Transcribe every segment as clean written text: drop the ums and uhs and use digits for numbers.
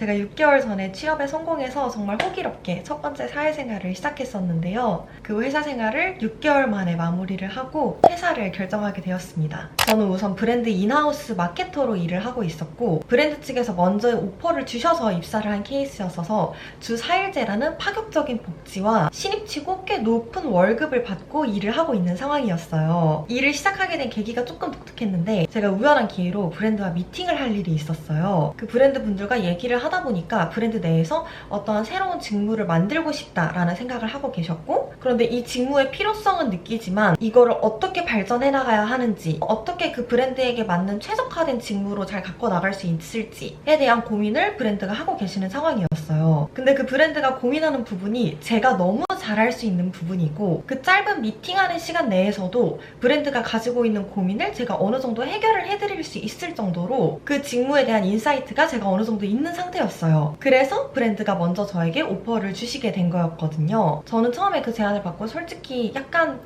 제가 6개월 전에 취업에 성공해서 정말 호기롭게 첫 번째 사회생활을 시작했었는데요. 그 회사 생활을 6개월 만에 마무리를 하고 퇴사를 결정하게 되었습니다. 저는 우선 브랜드 인하우스 마케터로 일을 하고 있었고 브랜드 측에서 먼저 오퍼를 주셔서 입사를 한 케이스였어서 주 4일제라는 파격적인 복지와 신입치고 꽤 높은 월급을 받고 일을 하고 있는 상황이었어요. 일을 시작하게 된 계기가 조금 독특했는데 제가 우연한 기회로 브랜드와 미팅을 할 일이 있었어요. 그 브랜드 분들과 얘기를 하다 보니까 브랜드 내에서 어떠한 새로운 직무를 만들고 싶다라는 생각을 하고 계셨고, 그런데 이 직무의 필요성은 느끼지만 이거를 어떻게 발전해 나가야 하는지, 어떻게 그 브랜드에게 맞는 최적화된 직무로 잘 갖고 나갈 수 있을지에 대한 고민을 브랜드가 하고 계시는 상황이었어요. 근데 그 브랜드가 고민하는 부분이 제가 너무 잘할 수 있는 부분이고, 그 짧은 미팅하는 시간 내에서도 브랜드가 가지고 있는 고민을 제가 어느 정도 해결을 해드릴 수 있을 정도로 그 직무에 대한 인사이트가 제가 어느 정도 있는 상태였어요. 그래서 브랜드가 먼저 저에게 오퍼를 주시게 된 거였거든요. 저는 처음에 그 제안을 받고 솔직히 약간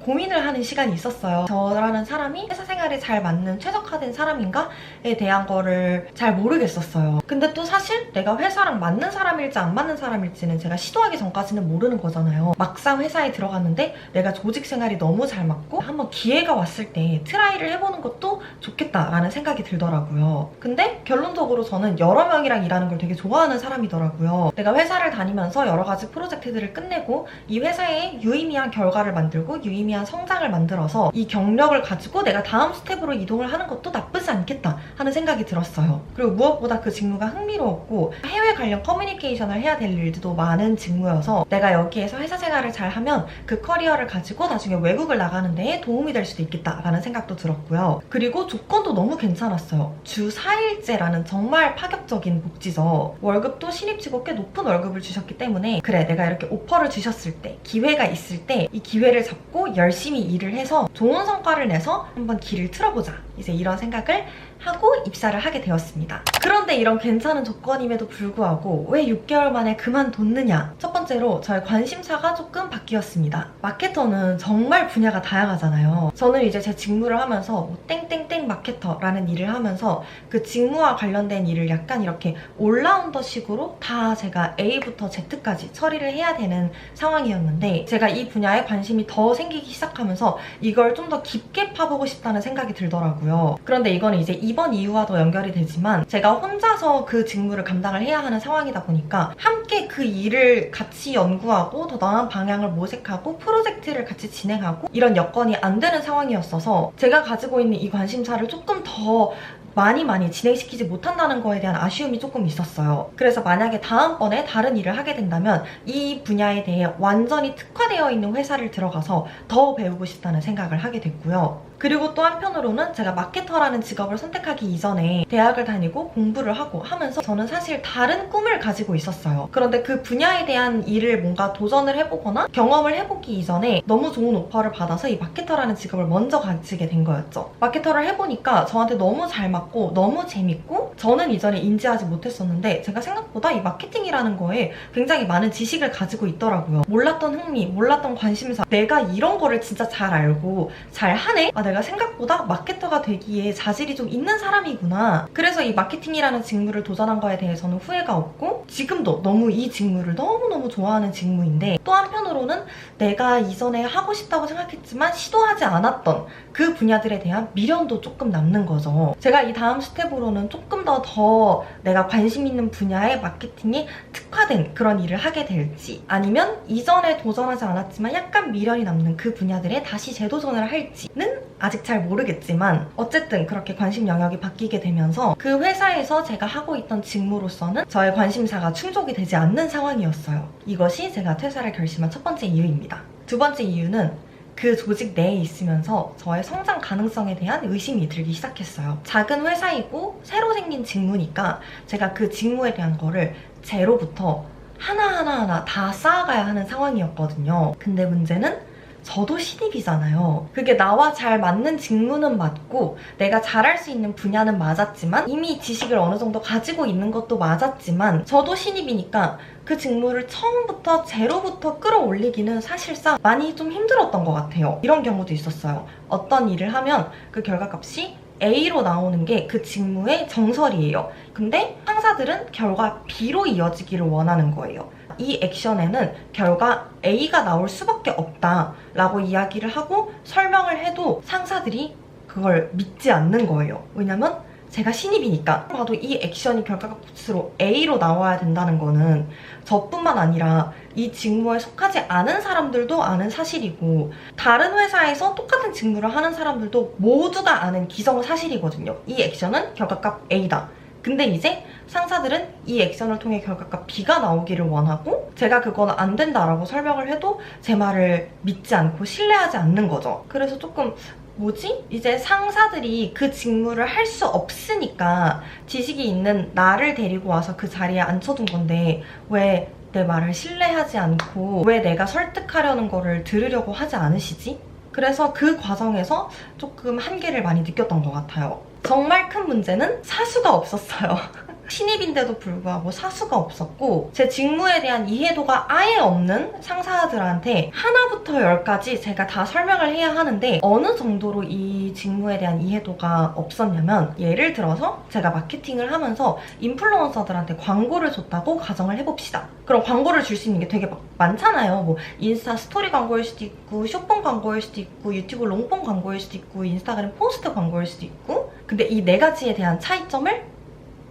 고민을 하는 시간이 있었어요. 저라는 사람이 회사 생활에 잘 맞는 최적화된 사람인가에 대한 거를 잘 모르겠었어요. 근데 또 사실 내가 회사랑 맞는 사람일지 안 맞는 사람일지는 제가 시도하기 전까지는 모르는 거잖아요. 막상 회사에 들어갔는데 내가 조직 생활이 너무 잘 맞고 한번 기회가 왔을 때 트라이를 해보는 것도 좋겠다라는 생각이 들더라고요. 근데 결론적으로 저는 여러 명이랑 일하는 걸 되게 좋아하는 사람이더라고요. 내가 회사를 다니면서 여러 가지 프로젝트들을 끝내고 이 회사에 유의미한 결과를 만들고 유의미한 성장을 만들어서 이 경력을 가지고 내가 다음 스텝으로 이동을 하는 것도 나쁘지 않겠다 하는 생각이 들었어요. 그리고 무엇보다 그 직무가 흥미로웠고 해외 관련 커뮤니케이션을 해야 될 일도 많은 직무여서 내가 여기에서 회사 생활을 잘 하면 그 커리어를 가지고 나중에 외국을 나가는 데에 도움이 될 수도 있겠다라는 생각도 들었고요. 그리고 조건도 너무 괜찮았어요. 주 4일제라는 정말 파격적인 복지죠. 월급도 신입치고 꽤 높은 월급을 주셨기 때문에 그래, 내가 이렇게 오퍼를 주셨을 때, 기회가 있을 때 이 기회를 잡고 열심히 일을 해서 좋은 성과를 내서 한번 길을 틀어보자, 이제 이런 생각을 하고 입사를 하게 되었습니다. 그런데 이런 괜찮은 조건임에도 불구하고 왜 6개월 만에 그만뒀느냐? 첫 번째로 저의 관심사가 조금 바뀌었습니다. 마케터는 정말 분야가 다양하잖아요. 저는 이제 제 직무를 하면서 뭐 땡땡땡 마케터라는 일을 하면서 그 직무와 관련된 일을 약간 이렇게 올라운더식으로 다 제가 A부터 Z까지 처리를 해야 되는 상황이었는데, 제가 이 분야에 관심이 더 생기기 시작하면서 이걸 좀 더 깊게 파보고 싶다는 생각이 들더라고요. 그런데 이거는 이제 이번 이유와도 연결이 되지만 제가 혼자서 그 직무를 감당을 해야 하는 상황이다 보니까 함께 그 일을 같이 연구하고 더 나은 방향을 모색하고 프로젝트를 같이 진행하고 이런 여건이 안 되는 상황이었어서 제가 가지고 있는 이 관심사를 조금 더 많이 진행시키지 못한다는 거에 대한 아쉬움이 조금 있었어요. 그래서 만약에 다음번에 다른 일을 하게 된다면 이 분야에 대해 완전히 특화되어 있는 회사를 들어가서 더 배우고 싶다는 생각을 하게 됐고요. 그리고 또 한편으로는 제가 마케터라는 직업을 선택하기 이전에 대학을 다니고 공부를 하고 하면서 저는 사실 다른 꿈을 가지고 있었어요. 그런데 그 분야에 대한 일을 뭔가 도전을 해보거나 경험을 해보기 이전에 너무 좋은 오퍼를 받아서 이 마케터라는 직업을 먼저 가지게 된 거였죠. 마케터를 해보니까 저한테 너무 잘 맞고 너무 재밌고, 저는 이전에 인지하지 못했었는데 제가 생각보다 이 마케팅이라는 거에 굉장히 많은 지식을 가지고 있더라고요. 몰랐던 흥미, 몰랐던 관심사, 내가 이런 거를 진짜 잘 알고 잘 하네? 내가 생각보다 마케터가 되기에 자질이 좀 있는 사람이구나. 그래서 이 마케팅이라는 직무를 도전한 거에 대해서는 후회가 없고 지금도 너무 이 직무를 너무너무 좋아하는 직무인데, 또 한편으로는 내가 이전에 하고 싶다고 생각했지만 시도하지 않았던 그 분야들에 대한 미련도 조금 남는 거죠. 제가 이 다음 스텝으로는 조금 더 내가 관심 있는 분야의 마케팅이 특화된 그런 일을 하게 될지, 아니면 이전에 도전하지 않았지만 약간 미련이 남는 그 분야들에 다시 재도전을 할지는 아직 잘 모르겠지만 어쨌든 그렇게 관심 영역이 바뀌게 되면서 그 회사에서 제가 하고 있던 직무로서는 저의 관심사가 충족이 되지 않는 상황이었어요. 이것이 제가 퇴사를 결심한 첫 번째 이유입니다. 두 번째 이유는 그 조직 내에 있으면서 저의 성장 가능성에 대한 의심이 들기 시작했어요. 작은 회사이고 새로 생긴 직무니까 제가 그 직무에 대한 거를 제로부터 하나하나 다 쌓아가야 하는 상황이었거든요. 근데 문제는 저도 신입이잖아요. 그게 나와 잘 맞는 직무는 맞고 내가 잘할 수 있는 분야는 맞았지만 이미 지식을 어느 정도 가지고 있는 것도 맞았지만 저도 신입이니까 그 직무를 처음부터 제로부터 끌어올리기는 사실상 많이 좀 힘들었던 것 같아요. 이런 경우도 있었어요. 어떤 일을 하면 그 결과값이 A로 나오는 게 그 직무의 정설이에요. 근데 상사들은 결과 B로 이어지기를 원하는 거예요. 이 액션에는 결과 A가 나올 수밖에 없다라고 이야기를 하고 설명을 해도 상사들이 그걸 믿지 않는 거예요. 왜냐면 제가 신입이니까. 봐도 이 액션이 결과가 스스로 A로 나와야 된다는 거는 저뿐만 아니라 이 직무에 속하지 않은 사람들도 아는 사실이고 다른 회사에서 똑같은 직무를 하는 사람들도 모두가 아는 기정사실이거든요. 이 액션은 결과값 A다. 근데 이제 상사들은 이 액션을 통해 결과값 B가 나오기를 원하고 제가 그건 안 된다라고 설명을 해도 제 말을 믿지 않고 신뢰하지 않는 거죠. 그래서 조금 뭐지? 이제 상사들이 그 직무를 할 수 없으니까 지식이 있는 나를 데리고 와서 그 자리에 앉혀둔 건데 왜 내 말을 신뢰하지 않고 왜 내가 설득하려는 거를 들으려고 하지 않으시지? 그래서 그 과정에서 조금 한계를 많이 느꼈던 것 같아요. 정말 큰 문제는 사수가 없었어요. 신입인데도 불구하고 사수가 없었고 제 직무에 대한 이해도가 아예 없는 상사들한테 하나부터 열까지 제가 다 설명을 해야 하는데 어느 정도로 이 직무에 대한 이해도가 없었냐면 예를 들어서 제가 마케팅을 하면서 인플루언서들한테 광고를 줬다고 가정을 해봅시다. 그럼 광고를 줄 수 있는 게 되게 많잖아요. 뭐 인스타 스토리 광고일 수도 있고 쇼폼 광고일 수도 있고 유튜브 롱폼 광고일 수도 있고 인스타그램 포스트 광고일 수도 있고 근데 이 네 가지에 대한 차이점을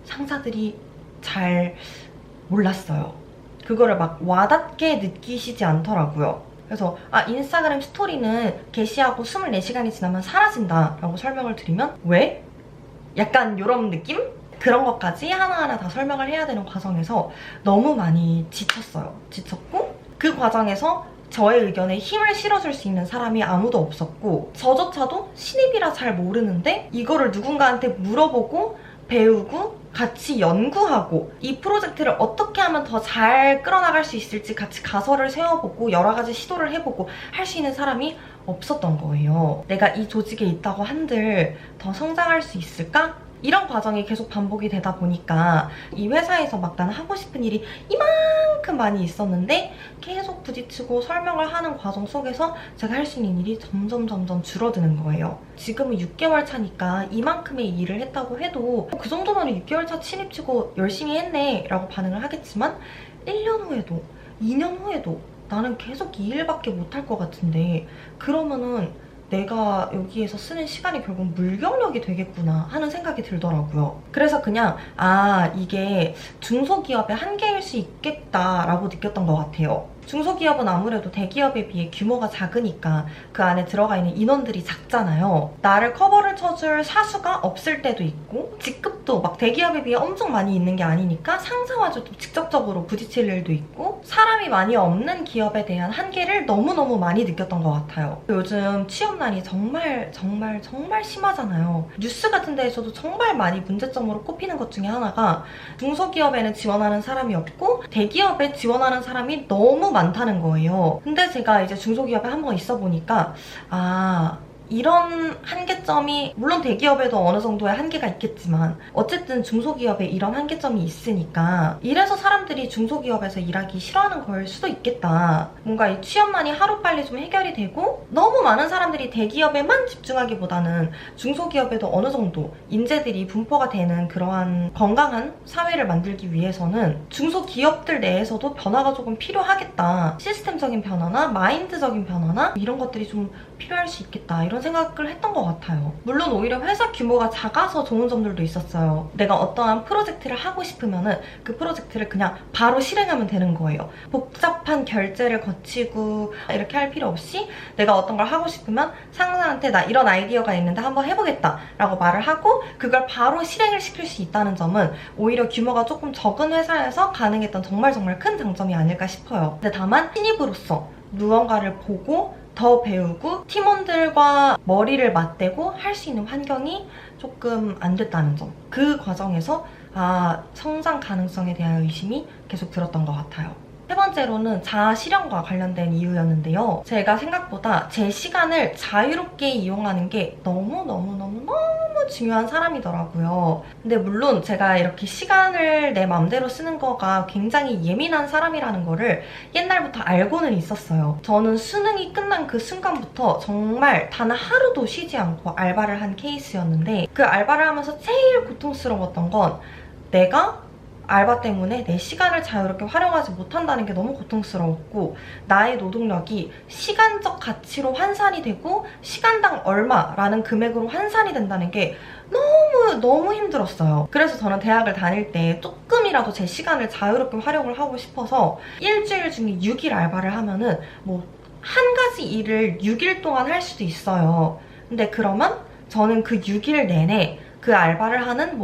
상사들이 잘 몰랐어요. 그거를 막 와닿게 느끼시지 않더라고요. 그래서 인스타그램 스토리는 게시하고 24시간이 지나면 사라진다 라고 설명을 드리면 왜? 약간 이런 느낌? 그런 것까지 하나하나 다 설명을 해야 되는 과정에서 너무 많이 지쳤어요. 지쳤고 그 과정에서 저의 의견에 힘을 실어줄 수 있는 사람이 아무도 없었고 저조차도 신입이라 잘 모르는데 이거를 누군가한테 물어보고 배우고 같이 연구하고 이 프로젝트를 어떻게 하면 더 잘 끌어나갈 수 있을지 같이 가설을 세워보고 여러 가지 시도를 해보고 할 수 있는 사람이 없었던 거예요. 내가 이 조직에 있다고 한들 더 성장할 수 있을까? 이런 과정이 계속 반복이 되다 보니까 이 회사에서 막 나는 하고 싶은 일이 이만큼 많이 있었는데 계속 부딪히고 설명을 하는 과정 속에서 제가 할 수 있는 일이 점점 줄어드는 거예요. 지금은 6개월 차니까 이만큼의 일을 했다고 해도 그 정도면 6개월 차 신입치고 열심히 했네 라고 반응을 하겠지만 1년 후에도 2년 후에도 나는 계속 이 일밖에 못할 것 같은데 그러면은 내가 여기에서 쓰는 시간이 결국 물경력이 되겠구나 하는 생각이 들더라고요. 그래서 그냥 이게 중소기업의 한계일 수 있겠다라고 느꼈던 것 같아요. 중소기업은 아무래도 대기업에 비해 규모가 작으니까 그 안에 들어가 있는 인원들이 작잖아요. 나를 커버를 쳐줄 사수가 없을 때도 있고 직급도 막 대기업에 비해 엄청 많이 있는 게 아니니까 상사와도 직접적으로 부딪힐 일도 있고 사람이 많이 없는 기업에 대한 한계를 너무너무 많이 느꼈던 것 같아요. 요즘 취업난이 정말 심하잖아요. 뉴스 같은 데에서도 정말 많이 문제점으로 꼽히는 것 중에 하나가 중소기업에는 지원하는 사람이 없고 대기업에 지원하는 사람이 너무 많다는 거예요. 근데 제가 이제 중소기업에 한번 있어 보니까 이런 한계점이 물론 대기업에도 어느 정도의 한계가 있겠지만 어쨌든 중소기업에 이런 한계점이 있으니까 이래서 사람들이 중소기업에서 일하기 싫어하는 걸 수도 있겠다. 뭔가 이 취업난이 하루빨리 좀 해결이 되고 너무 많은 사람들이 대기업에만 집중하기보다는 중소기업에도 어느 정도 인재들이 분포가 되는 그러한 건강한 사회를 만들기 위해서는 중소기업들 내에서도 변화가 조금 필요하겠다. 시스템적인 변화나 마인드적인 변화나 이런 것들이 좀 필요할 수 있겠다. 이런 생각을 했던 것 같아요. 물론 오히려 회사 규모가 작아서 좋은 점들도 있었어요. 내가 어떠한 프로젝트를 하고 싶으면은 그 프로젝트를 그냥 바로 실행하면 되는 거예요. 복잡한 결제를 거치고 이렇게 할 필요 없이 내가 어떤 걸 하고 싶으면 상사한테 나 이런 아이디어가 있는데 한번 해보겠다 라고 말을 하고 그걸 바로 실행을 시킬 수 있다는 점은 오히려 규모가 조금 적은 회사에서 가능했던 정말 큰 장점이 아닐까 싶어요. 근데 다만 신입으로서 무언가를 보고 더 배우고 팀원들과 머리를 맞대고 할 수 있는 환경이 조금 안 됐다는 점. 그 과정에서 성장 가능성에 대한 의심이 계속 들었던 것 같아요. 세 번째로는 자아 실현과 관련된 이유였는데요. 제가 생각보다 제 시간을 자유롭게 이용하는 게 너무너무너무 중요한 사람이더라고요. 근데 물론 제가 이렇게 시간을 내 맘대로 쓰는 거가 굉장히 예민한 사람이라는 거를 옛날부터 알고는 있었어요. 저는 수능이 끝난 그 순간부터 정말 단 하루도 쉬지 않고 알바를 한 케이스였는데, 그 알바를 하면서 제일 고통스러웠던 건 내가 알바 때문에 내 시간을 자유롭게 활용하지 못한다는 게 너무 고통스러웠고, 나의 노동력이 시간적 가치로 환산이 되고 시간당 얼마라는 금액으로 환산이 된다는 게 너무 힘들었어요. 그래서 저는 대학을 다닐 때 조금이라도 제 시간을 자유롭게 활용을 하고 싶어서 일주일 중에 6일 알바를 하면은 뭐 한 가지 일을 6일 동안 할 수도 있어요. 근데 그러면 저는 그 6일 내내 그 알바를 하는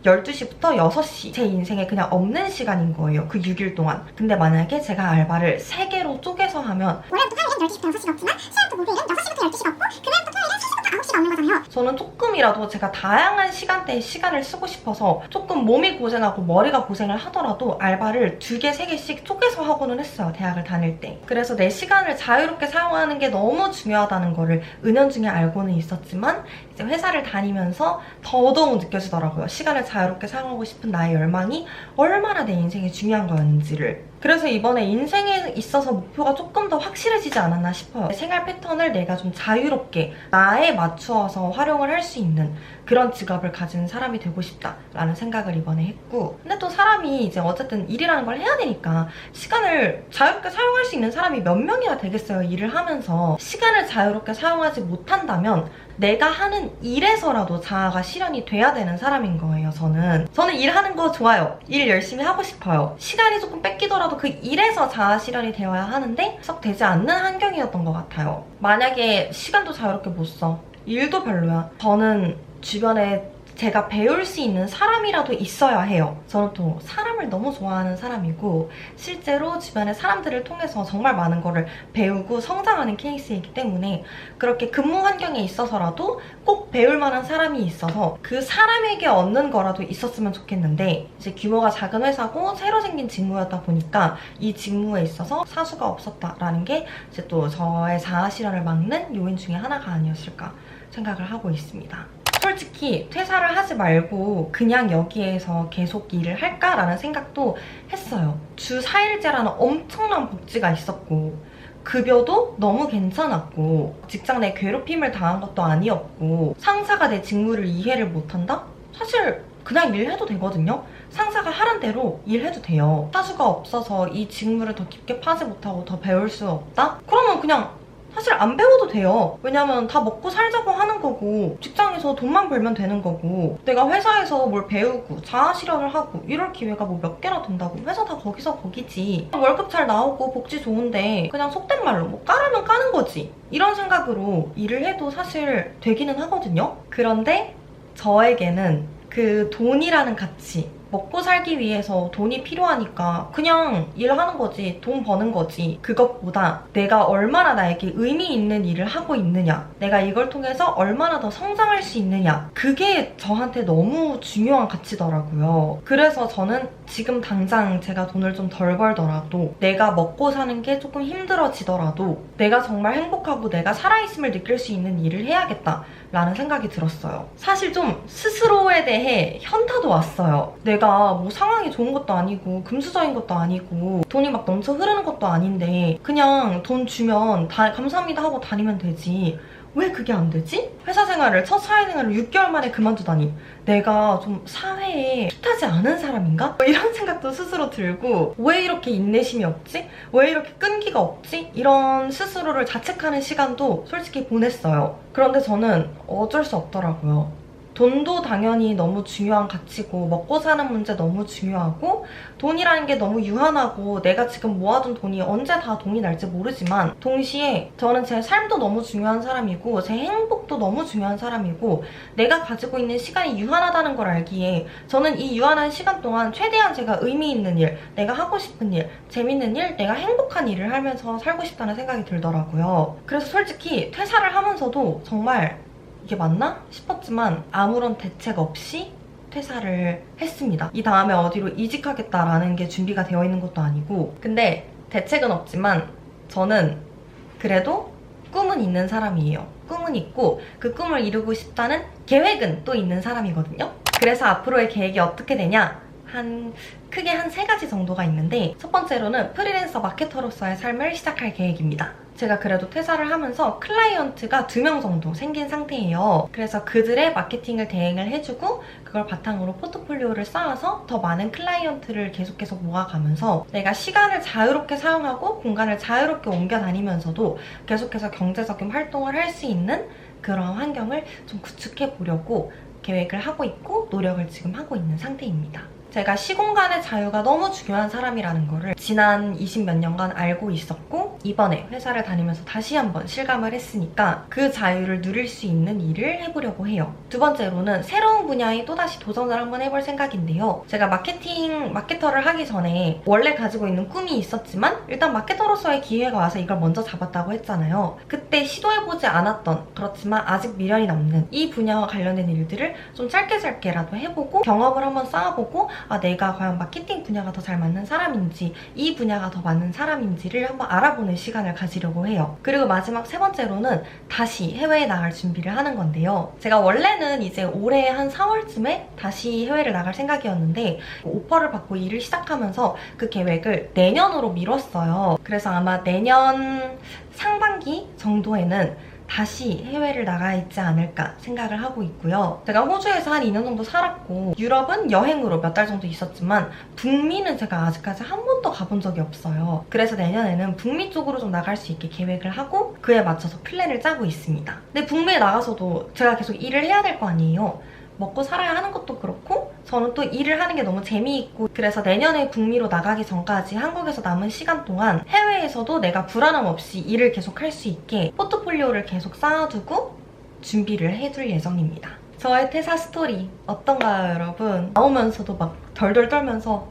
12시부터 6시 제 인생에 그냥 없는 시간인 거예요. 그 6일 동안. 근데 만약에 제가 알바를 3개로 쪼개서 하면 월요일부터 화요일은 12시부터 6시가 없지만 수요일부터 목요일은 6시부터 12시가 없고 금요일부터 토요일은 3시부터 9시가 없는 거잖아요. 저는 조금이라도 제가 다양한 시간대에 시간을 쓰고 싶어서 조금 몸이 고생하고 머리가 고생을 하더라도 알바를 2개, 3개씩 쪼개서 하고는 했어요. 대학을 다닐 때. 그래서 내 시간을 자유롭게 사용하는 게 너무 중요하다는 거를 은연중에 알고는 있었지만 이제 회사를 다니면서 더더욱 느껴지더라고요. 시간을 자유롭게 사용하고 싶은 나의 열망이 얼마나 내 인생에 중요한 거였는지를. 그래서 이번에 인생에 있어서 목표가 조금 더 확실해지지 않았나 싶어요. 생활 패턴을 내가 좀 자유롭게 나에 맞추어서 활용을 할 수 있는 그런 직업을 가진 사람이 되고 싶다라는 생각을 이번에 했고, 근데 또 사람이 이제 어쨌든 일이라는 걸 해야 되니까 시간을 자유롭게 사용할 수 있는 사람이 몇 명이나 되겠어요. 일을 하면서 시간을 자유롭게 사용하지 못한다면 내가 하는 일에서라도 자아가 실현이 돼야 되는 사람인 거예요. 저는 일하는 거 좋아요. 일 열심히 하고 싶어요. 시간이 조금 뺏기더라도 그 일에서 자아 실현이 되어야 하는데 썩 되지 않는 환경이었던 것 같아요. 만약에 시간도 자유롭게 못 써, 일도 별로야, 저는 주변에 제가 배울 수 있는 사람이라도 있어야 해요. 저는 또 사람을 너무 좋아하는 사람이고 실제로 주변의 사람들을 통해서 정말 많은 거를 배우고 성장하는 케이스이기 때문에 그렇게 근무 환경에 있어서라도 꼭 배울 만한 사람이 있어서 그 사람에게 얻는 거라도 있었으면 좋겠는데, 이제 규모가 작은 회사고 새로 생긴 직무였다 보니까 이 직무에 있어서 사수가 없었다라는 게 이제 또 저의 자아 실현을 막는 요인 중에 하나가 아니었을까 생각을 하고 있습니다. 솔직히 퇴사를 하지 말고 그냥 여기에서 계속 일을 할까라는 생각도 했어요. 주 4일제라는 엄청난 복지가 있었고 급여도 너무 괜찮았고 직장 내 괴롭힘을 당한 것도 아니었고 상사가 내 직무를 이해를 못한다? 사실 그냥 일해도 되거든요. 상사가 하란 대로 일해도 돼요. 사수가 없어서 이 직무를 더 깊게 파지 못하고 더 배울 수 없다? 그러면 그냥 사실 안 배워도 돼요. 왜냐면 다 먹고 살자고 하는 거고 직장에서 돈만 벌면 되는 거고 내가 회사에서 뭘 배우고 자아 실현을 하고 이럴 기회가 뭐 몇 개나 된다고. 회사 다 거기서 거기지. 월급 잘 나오고 복지 좋은데 그냥 속된 말로 뭐 까라면 까는 거지. 이런 생각으로 일을 해도 사실 되기는 하거든요. 그런데 저에게는 그 돈이라는 가치, 먹고 살기 위해서 돈이 필요하니까 그냥 일하는 거지, 돈 버는 거지. 그것보다 내가 얼마나 나에게 의미 있는 일을 하고 있느냐, 내가 이걸 통해서 얼마나 더 성장할 수 있느냐, 그게 저한테 너무 중요한 가치더라고요. 그래서 저는 지금 당장 제가 돈을 좀 덜 벌더라도 내가 먹고 사는 게 조금 힘들어지더라도 내가 정말 행복하고 내가 살아있음을 느낄 수 있는 일을 해야겠다라는 생각이 들었어요. 사실 좀 스스로에 대해 현타도 왔어요. 내가 뭐 상황이 좋은 것도 아니고 금수저인 것도 아니고 돈이 막 넘쳐 흐르는 것도 아닌데 그냥 돈 주면 다 감사합니다 하고 다니면 되지. 왜 그게 안 되지? 첫 사회생활을 6개월 만에 그만두다니 내가 좀 사회에 fit 하지 않은 사람인가? 이런 생각도 스스로 들고 왜 이렇게 인내심이 없지? 왜 이렇게 끈기가 없지? 이런 스스로를 자책하는 시간도 솔직히 보냈어요. 그런데 저는 어쩔 수 없더라고요. 돈도 당연히 너무 중요한 가치고 먹고 사는 문제 너무 중요하고 돈이라는 게 너무 유한하고 내가 지금 모아둔 돈이 언제 다 돈이 날지 모르지만 동시에 저는 제 삶도 너무 중요한 사람이고 제 행복도 너무 중요한 사람이고 내가 가지고 있는 시간이 유한하다는 걸 알기에 저는 이 유한한 시간 동안 최대한 제가 의미 있는 일, 내가 하고 싶은 일, 재밌는 일, 내가 행복한 일을 하면서 살고 싶다는 생각이 들더라고요. 그래서 솔직히 퇴사를 하면서도 정말 이게 맞나 싶었지만 아무런 대책 없이 퇴사를 했습니다. 이 다음에 어디로 이직하겠다라는 게 준비가 되어 있는 것도 아니고. 근데 대책은 없지만 저는 그래도 꿈은 있는 사람이에요. 꿈은 있고 그 꿈을 이루고 싶다는 계획은 또 있는 사람이거든요. 그래서 앞으로의 계획이 어떻게 되냐? 크게 한 3가지 정도가 있는데, 첫 번째로는 프리랜서 마케터로서의 삶을 시작할 계획입니다. 제가 그래도 퇴사를 하면서 클라이언트가 2명 정도 생긴 상태예요. 그래서 그들의 마케팅을 대행을 해주고 그걸 바탕으로 포트폴리오를 쌓아서 더 많은 클라이언트를 계속해서 모아가면서 내가 시간을 자유롭게 사용하고 공간을 자유롭게 옮겨 다니면서도 계속해서 경제적인 활동을 할 수 있는 그런 환경을 좀 구축해 보려고 계획을 하고 있고 노력을 지금 하고 있는 상태입니다. 제가 시공간의 자유가 너무 중요한 사람이라는 거를 지난 20몇 년간 알고 있었고, 이번에 회사를 다니면서 다시 한번 실감을 했으니까 그 자유를 누릴 수 있는 일을 해보려고 해요. 두 번째로는 새로운 분야에 또다시 도전을 한번 해볼 생각인데요. 제가 마케터를 하기 전에 원래 가지고 있는 꿈이 있었지만 일단 마케터로서의 기회가 와서 이걸 먼저 잡았다고 했잖아요. 그때 시도해보지 않았던, 그렇지만 아직 미련이 남는 이 분야와 관련된 일들을 좀 짧게라도 해보고 경험을 한번 쌓아보고 내가 과연 마케팅 분야가 더 잘 맞는 사람인지 이 분야가 더 맞는 사람인지를 한번 알아보는 시간을 가지려고 해요. 그리고 마지막 3번째로는 다시 해외에 나갈 준비를 하는 건데요. 제가 원래는 이제 올해 한 4월쯤에 다시 해외를 나갈 생각이었는데 오퍼를 받고 일을 시작하면서 그 계획을 내년으로 미뤘어요. 그래서 아마 내년 상반기 정도에는 다시 해외를 나가 있지 않을까 생각을 하고 있고요. 제가 호주에서 한 2년 정도 살았고 유럽은 여행으로 몇 달 정도 있었지만 북미는 제가 아직까지 한 번도 가본 적이 없어요. 그래서 내년에는 북미 쪽으로 좀 나갈 수 있게 계획을 하고 그에 맞춰서 플랜을 짜고 있습니다. 근데 북미에 나가서도 제가 계속 일을 해야 될 거 아니에요. 먹고 살아야 하는 것도 그렇고 저는 또 일을 하는 게 너무 재미있고, 그래서 내년에 북미로 나가기 전까지 한국에서 남은 시간 동안 해외에서도 내가 불안함 없이 일을 계속 할 수 있게 포트폴리오를 계속 쌓아두고 준비를 해둘 예정입니다. 저의 퇴사 스토리 어떤가요, 여러분? 나오면서도 막 덜덜 떨면서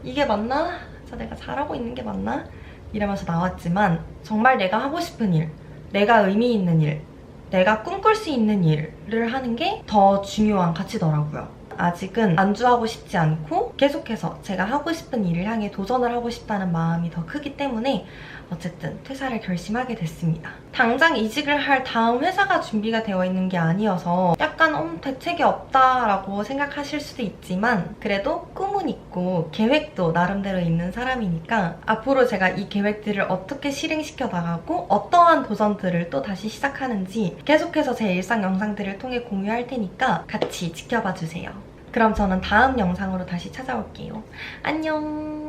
이게 맞나? 내가 잘하고 있는 게 맞나? 이러면서 나왔지만 정말 내가 하고 싶은 일, 내가 의미 있는 일, 내가 꿈꿀 수 있는 일을 하는 게 더 중요한 가치더라고요. 아직은 안주하고 싶지 않고 계속해서 제가 하고 싶은 일을 향해 도전을 하고 싶다는 마음이 더 크기 때문에 어쨌든 퇴사를 결심하게 됐습니다. 당장 이직을 할 다음 회사가 준비가 되어 있는 게 아니어서 약간 대책이 없다라고 생각하실 수도 있지만 그래도 꿈은 있고 계획도 나름대로 있는 사람이니까 앞으로 제가 이 계획들을 어떻게 실행시켜 나가고 어떠한 도전들을 또 다시 시작하는지 계속해서 제 일상 영상들을 통해 공유할 테니까 같이 지켜봐 주세요. 그럼 저는 다음 영상으로 다시 찾아올게요. 안녕!